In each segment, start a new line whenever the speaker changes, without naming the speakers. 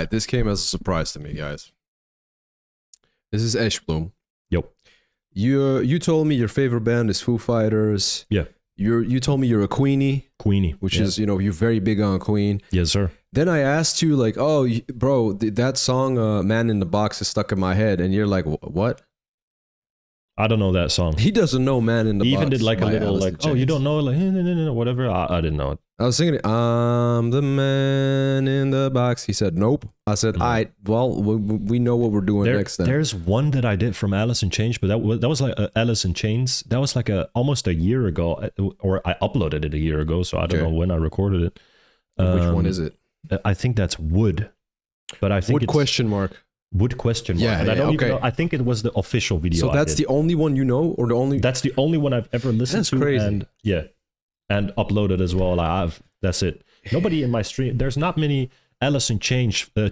This came as a surprise to me, guys. This is Ashbloom.
Yep.
You told me your favorite band is Foo Fighters.
Yeah.
You told me you're a Queenie, which is, you know, you're very big on Queen.
Yes, sir.
Then I asked you like, oh, bro, that song "Man in the Box" is stuck in my head, and you're like, what? I
don't know that song.
He doesn't know "Man in the Box."
He even did like a little like, oh, you don't know it, like whatever. I didn't know it.
I was singing it. I'm the man in the box. He said, nope. I said, all right, well, we know what we're doing next then.
There's one that I did from Alice in Chains, but that was like Alice in Chains. That was like almost a year ago, or I uploaded it a year ago, so I don't know when I recorded it.
Which one is it?
I think that's Wood. But I think
Wood question mark.
Wood question mark.
Yeah,
and I don't even know. I think it was the official video.
So that's the only one you know, or the only?
That's the only one I've ever listened to.
That's crazy.
And and uploaded as well. That's it. Nobody in my stream. There's not many Alice in Chains. I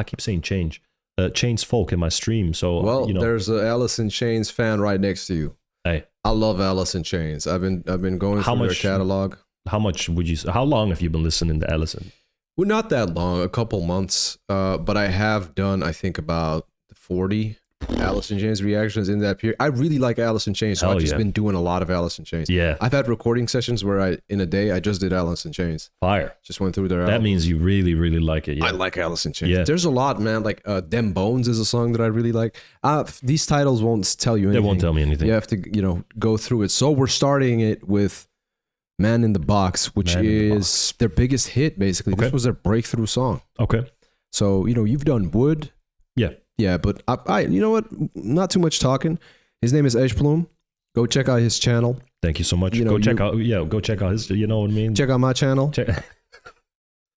keep saying Chains folk in my stream. So
well, there's an Alice in Chains fan right next to you.
Hey,
I love Alice in Chains. I've been going through their catalog.
How much would you? How long have you been listening to Alice?
Well, not that long, a couple months. But I have done, I think, about 40 Alice in Chains reactions in that period. I really like Alice in Chains, so I've just been doing a lot of Alice in Chains.
Yeah.
I've had recording sessions where in a day, I just did Alice in Chains.
Fire.
Just went through their
album. That means you really, really like it. Yeah.
I like Alice in Chains. Yeah. There's a lot, man. Like Them Bones is a song that I really like. These titles won't tell you anything.
They won't tell me anything.
You have to, go through it. So we're starting it with Man in the Box, which is their biggest hit, basically. Okay. This was their breakthrough song.
Okay.
So, you've done Wood.
Yeah.
Yeah, but I you know what? Not too much talking. His name is Ashbloom. Go check out his channel.
Thank you so much. Go check out his, you know what I mean?
Check out my channel. Check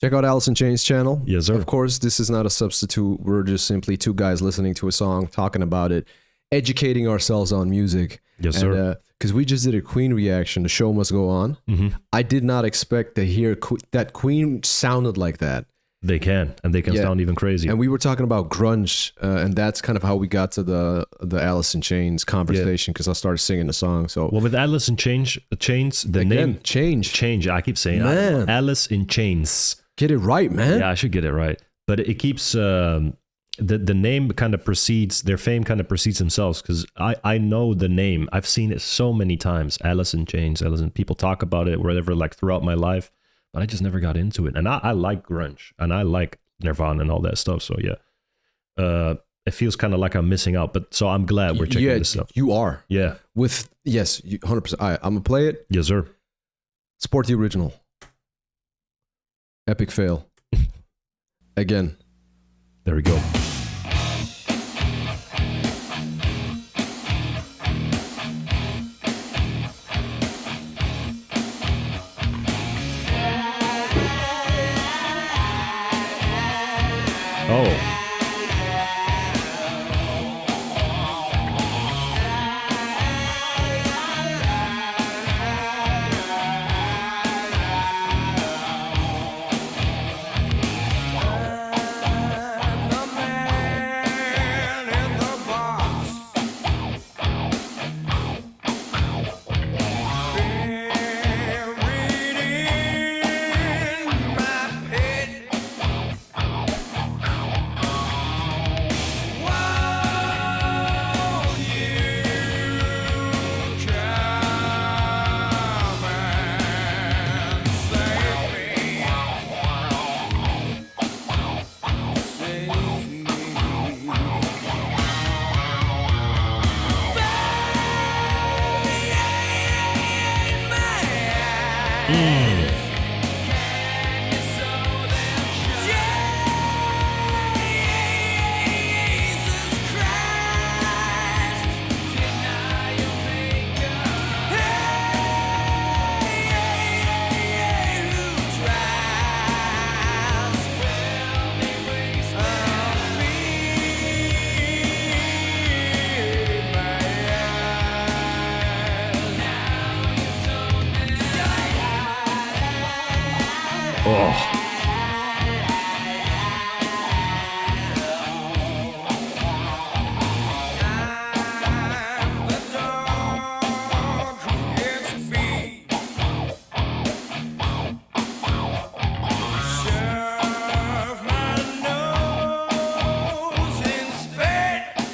out Alice in Chains' channel.
Yes, sir.
Of course, this is not a substitute. We're just simply two guys listening to a song, talking about it, educating ourselves on music.
Yes, sir.
Because we just did a Queen reaction. The show must go on.
Mm-hmm.
I did not expect to hear that Queen sounded like that.
They can sound even crazy.
And we were talking about grunge, and that's kind of how we got to the Alice in Chains conversation, because I started singing the song. So
with Alice in Chains, the name change. I keep saying Alice in Chains.
Get it right, man.
Yeah, I should get it right. But it keeps the name kind of precedes their fame, kind of precedes themselves, because I know the name. I've seen it so many times. Alice in Chains. People talk about it wherever, like throughout my life. But I just never got into it. And I like grunge, and I like Nirvana and all that stuff. So it feels kind of like I'm missing out. But so I'm glad we're checking this out.
You are.
Yeah.
100%. All right, I'm gonna play it.
Yes, sir.
Support the original. Epic fail. Again.
There we go. Oh.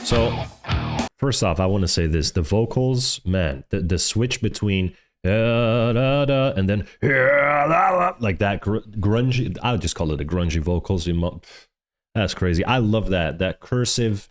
So, first off, I want to say this: the vocals, man, the switch between and then like that grungy. I would just call it a grungy vocals. That's crazy. I love that cursive.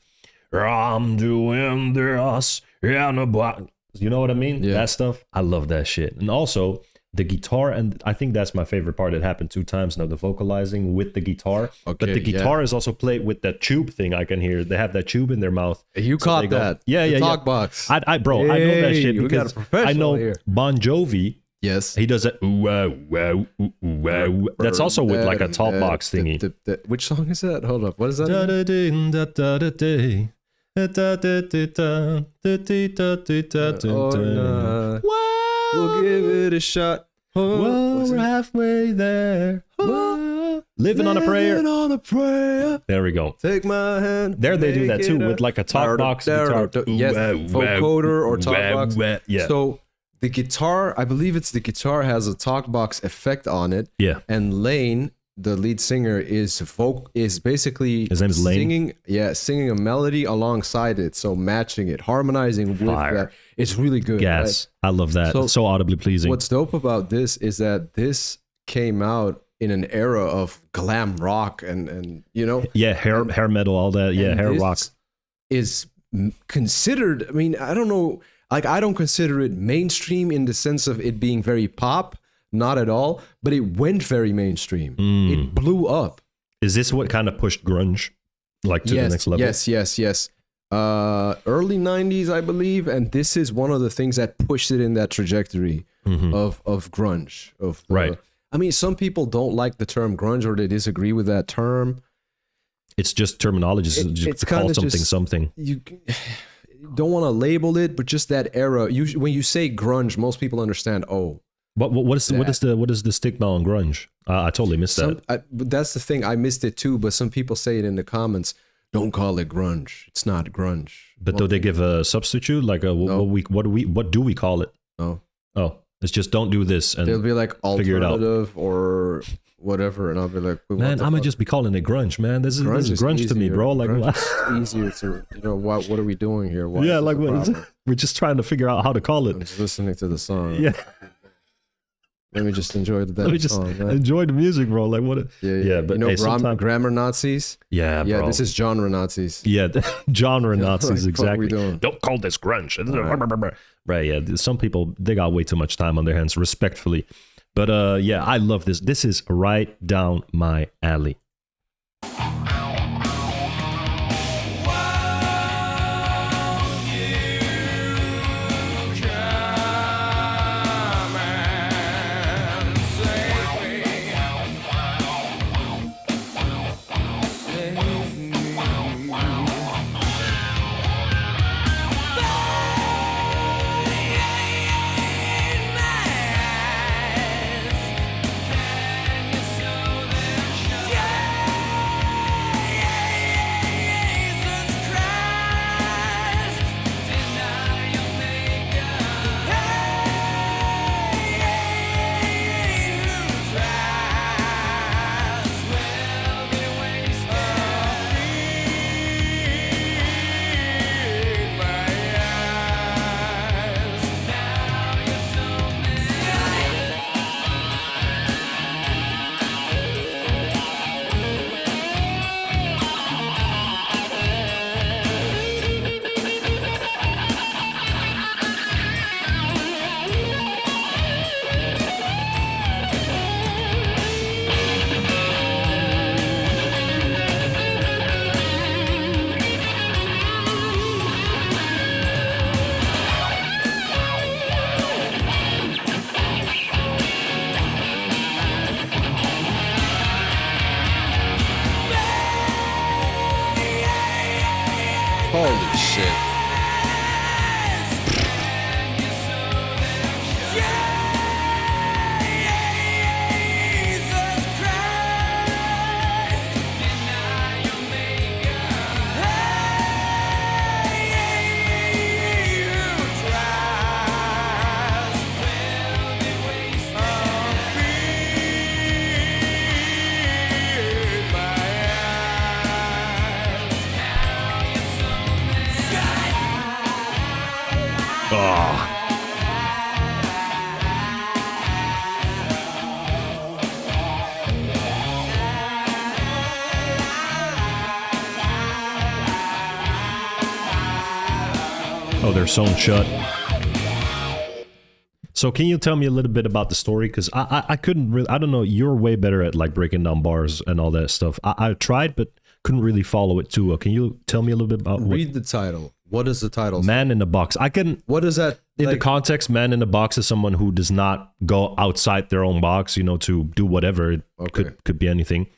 I'm doing this. You know what I mean? Yeah. That stuff. I love that shit. And also the guitar, and I think that's my favorite part. It happened 2 times now, the vocalizing with the guitar. Okay, but the guitar is also played with that tube thing I can hear. They have that tube in their mouth.
You so caught that.
Yeah.
Talk box.
Bro, I know that shit because I know here. Bon Jovi.
Yes.
He does that. That's also with like a talk box thingy.
Which song is that? Hold up. What is that? We'll give it a shot.
Whoa, we're halfway there. Living on a prayer. There we go.
Take my hand.
There they do that too with like a talk box guitar.
Yes, vocoder or talk box.
Yeah.
So the guitar, I believe it's the guitar has a talk box effect on it.
Yeah.
And Lane, the lead singer, is basically
his name is Lane.
Singing a melody alongside it, so matching it, harmonizing with that. It's really good.
Yes, right? I love that. So audibly pleasing.
What's dope about this is that this came out in an era of glam rock and you know,
hair metal, all that. Yeah, hair rock
is considered. I mean, I don't know. Like, I don't consider it mainstream in the sense of it being very pop. Not at all, but it went very mainstream. It blew up.
Is this what kind of pushed grunge like to the next level?
Yes. Early 90s, I believe, and this is one of the things that pushed it in that trajectory of grunge.
Right.
I mean, some people don't like the term grunge or they disagree with that term.
It's just terminology. It's call something.
You don't want to label it, but just that era. When you say grunge, most people understand. Oh.
What is the stigma on grunge? I totally missed that.
But that's the thing. I missed it too. But some people say it in the comments. Don't call it grunge. It's not grunge.
But do they give a substitute? Like what do we call it?
No.
Oh, it's just don't do this and
they'll be like alternative or whatever, and I'll be like,
man, I'm gonna just be calling it grunge, man. This is grunge to me, bro. Like,
it's easier to what are we doing here?
We're just trying to figure out how to call it.
I'm just listening to the song.
Yeah.
Let me just enjoy song. Man.
Enjoy the music, bro. Like what?
Yeah. But grammar Nazis.
Yeah, bro.
Yeah, this is genre Nazis.
Yeah, genre Nazis.
Like,
exactly.
What
don't call this grunge. Right. Yeah. Some people, they got way too much time on their hands, respectfully. But I love this. This is right down my alley.
Holy shit.
Oh. Oh, they're sewn shut. So can you tell me a little bit about the story? Because I couldn't really, I don't know, you're way better at like breaking down bars and all that stuff. I tried, but couldn't really follow it too well. Can you tell me a little bit about
Read the title. What is the title?
Man in the Box. I can...
What is that?
In the context, man in the box is someone who does not go outside their own box, to do whatever. It could be anything.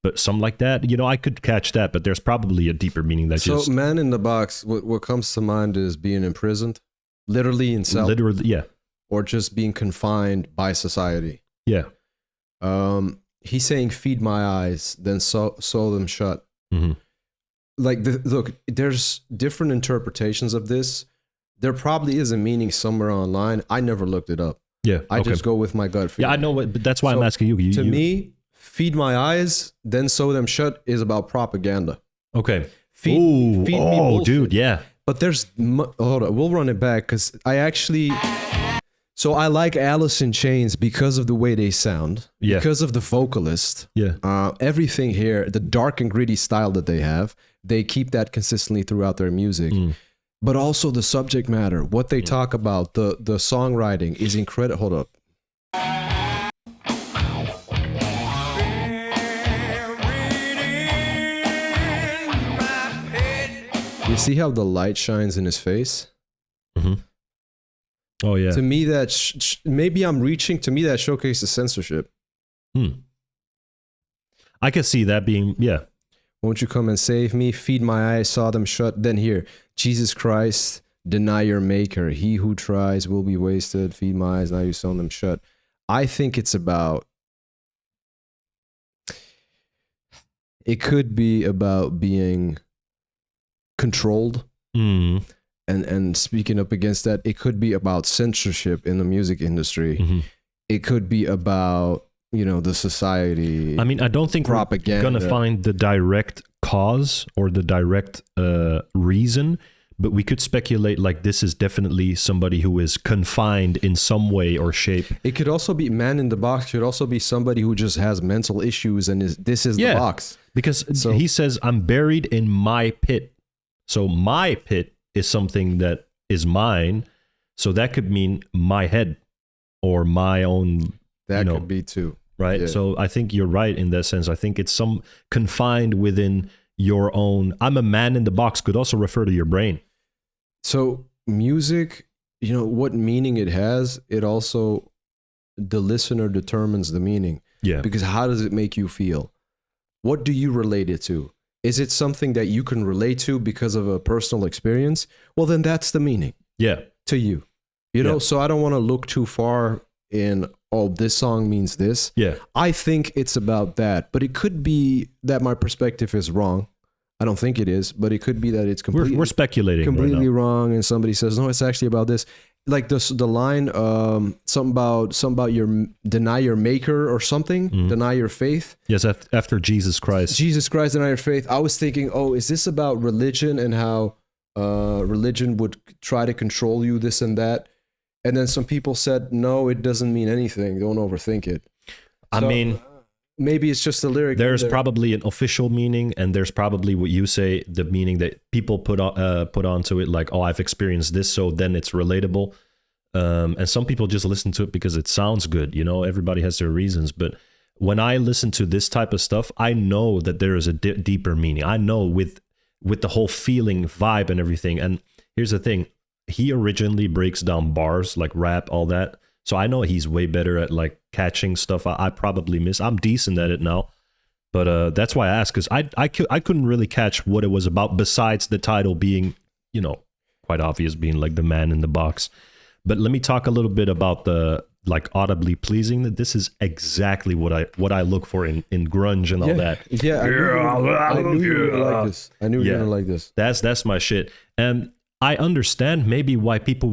But something like that, I could catch that, but there's probably a deeper meaning that
So man in the box, what comes to mind is being imprisoned, literally in cell.
Literally, yeah.
Or just being confined by society.
Yeah.
He's saying, feed my eyes, then sew them shut.
Mm-hmm.
Like, look, there's different interpretations of this. There probably is a meaning somewhere online. I never looked it up.
Yeah.
I just go with my gut feeling.
Yeah, I know, but that's why I'm asking you.
To me, feed my eyes, then sew them shut is about propaganda.
Okay.
Feed me bullshit.
Dude, yeah.
But there's, hold on, we'll run it back because so I like Alice in Chains because of the way they sound, because of the vocalist, everything here, the dark and gritty style that they keep that consistently throughout their music. But also the subject matter, what they talk about, the songwriting is incredible. Hold up. You see how the light shines in his face?
Mm-hmm. Oh, yeah.
To me, that maybe I'm reaching. To me, that showcases censorship.
I could see that being,
Won't you come and save me? Feed my eyes, saw them shut. Then here, Jesus Christ, deny your maker. He who tries will be wasted. Feed my eyes, now you saw them shut. I think it's about, it could be about being controlled. And speaking up against that, it could be about censorship in the music industry.
Mm-hmm.
It could be about, the society.
I mean, I don't think
propaganda.
We're going to find the direct cause or the direct reason, but we could speculate like this is definitely somebody who is confined in some way or shape.
It could also be man in the box. It could also be somebody who just has mental issues and this is the box.
Because he says, I'm buried in my pit. So my pit is something that is mine. So that could mean my head or my own.
That could be too.
Right.
Yeah.
So I think you're right in that sense. I think it's some confined within your own. I'm a man in the box could also refer to your brain.
So music, what meaning it has, it also, the listener determines the meaning.
Yeah.
Because how does it make you feel? What do you relate it to? Is it something that you can relate to because of a personal experience? Well, then that's the meaning.
Yeah.
To you. So I don't want to look too far in, this song means this.
Yeah.
I think it's about that, but it could be that my perspective is wrong. I don't think it is, but it could be that it's completely...
We're speculating
completely
right
wrong, and somebody says, no, it's actually about this. Like the line, something about your deny your maker or something, deny your faith.
Yes, after Jesus Christ.
Jesus Christ, deny your faith. I was thinking, is this about religion and how religion would try to control you, this and that? And then some people said, no, it doesn't mean anything. Don't overthink it.
I mean...
Maybe it's just a lyric.
There's probably an official meaning, and there's probably what you say, the meaning that people put onto it, like, I've experienced this, so then it's relatable. And some people just listen to it because it sounds good. Everybody has their reasons. But when I listen to this type of stuff, I know that there is a deeper meaning. I know with the whole feeling, vibe, and everything. And here's the thing: he originally breaks down bars, like rap, all that. So I know he's way better at like catching stuff I probably miss. I'm decent at it now, but that's why I asked, because I couldn't really catch what it was about besides the title being, quite obvious, being like the man in the box. But let me talk a little bit about the like audibly pleasing. That this is exactly what I look for in grunge and all that.
Yeah, I knew you were gonna like this. I knew you were gonna like this.
That's my shit. And I understand maybe why people,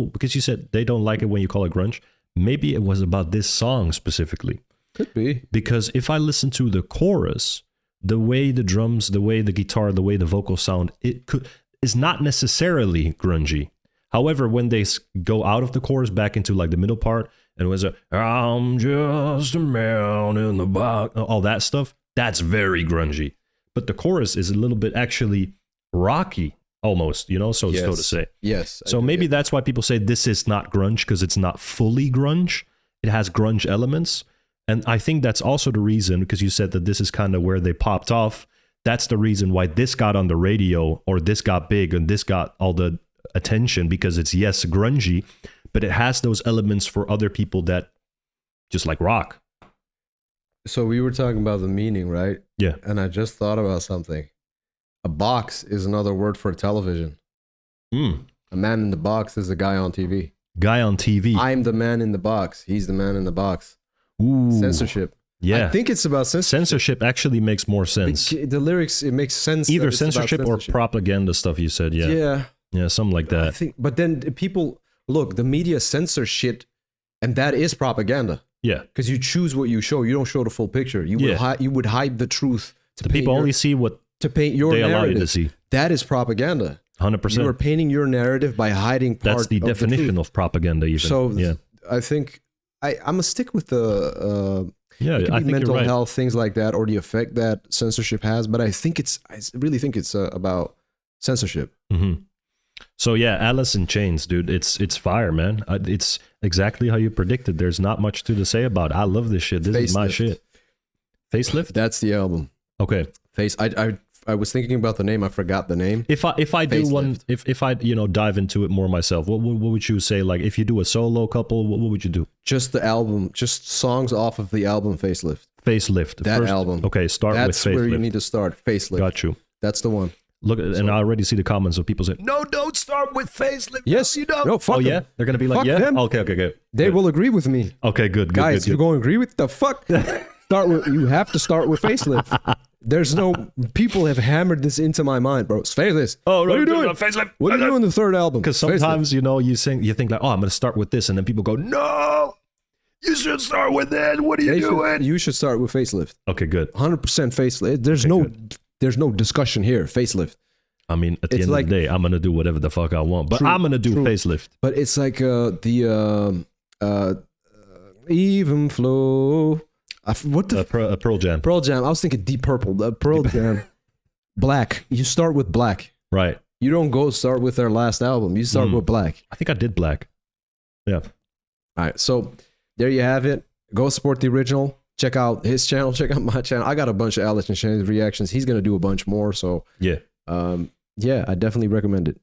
because you said they don't like it when you call it grunge. Maybe it was about this song specifically.
Could be.
Because if I listen to the chorus, the way the drums, the way the guitar, the way the vocals sound, is not necessarily grungy. However, when they go out of the chorus back into like the middle part, and it was I'm just a man in the box, all that stuff, that's very grungy. But the chorus is a little bit actually rocky, almost, so to say.
Yes.
So maybe that's why people say this is not grunge, because it's not fully grunge. It has grunge elements. And I think that's also the reason, because you said that this is kind of where they popped off. That's the reason why this got on the radio, or this got big and this got all the attention, because it's, yes, grungy, but it has those elements for other people that just like rock.
So we were talking about the meaning, right?
Yeah.
And I just thought about something. A box is another word for television. A man in the box is a guy on TV.
Guy on TV.
I'm the man in the box. He's the man in the box.
Ooh.
Censorship.
Yeah.
I think it's about censorship.
Censorship actually makes more sense.
The lyrics, it makes sense.
Either censorship or propaganda stuff, you said. Yeah.
Yeah.
Yeah, something like that.
I think, but then people, look, the media censor shit, and that is propaganda.
Yeah.
Because you choose what you show. You don't show the full picture. You would hide the truth.
The people only see what
to paint your
they
narrative.
allow you to see.
That is propaganda.
100%.
You are painting your narrative by hiding part
That's the
of
definition
the
of propaganda, even.
So
yeah.
I think I'm gonna stick with the
I think
mental
you're right.
health, things like that, or the effect that censorship has. But I really think it's about censorship.
Mm-hmm. So yeah, Alice in Chains, dude, it's fire, man. It's exactly how you predicted. There's not much to say about it. I love this shit. This is my shit. Facelift?
That's the album.
Okay.
I was thinking about the name. I forgot the name.
If I do
Facelift.
one, if I dive into it more myself, what would you say? Like, if you do a solo couple, what would you do?
Just the album, just songs off of the album Facelift.
Facelift.
That album.
Okay, start with Facelift.
That's where you need to start. Facelift.
Got you.
That's the one.
Look, and I already see the comments of people saying, "No, don't start with Facelift."
Yes,
no, you don't.
No, fuck
oh
them.
yeah, they're gonna be like,
Fuck
yeah.
them.
Okay.
They will agree with me.
Okay, good.
Guys,
good.
you're going to agree with the fuck? You have to start with Facelift. There's no, people have hammered this into my mind, bro. It's Facelift.
Oh,
what are you doing?
Facelift.
What are you doing the third album?
Because sometimes, you think like, oh, I'm going to start with this. And then people go, no, you should start with that. What are you doing?
You should start with Facelift.
Okay, good.
100% Facelift. There's no discussion here. Facelift.
I mean, at the end of the day, I'm going to do whatever the fuck I want. But I'm going to do Facelift.
But it's like even flow. What the
Pearl Jam.
Pearl Jam. I was thinking Deep Purple. Pearl Jam. Black. You start with Black.
Right.
You don't go start with their last album. You start with Black.
I think I did Black. Yeah.
All right. So there you have it. Go support the original. Check out his channel. Check out my channel. I got a bunch of Alice in Chains reactions. He's gonna do a bunch more. So
yeah.
I definitely recommend it.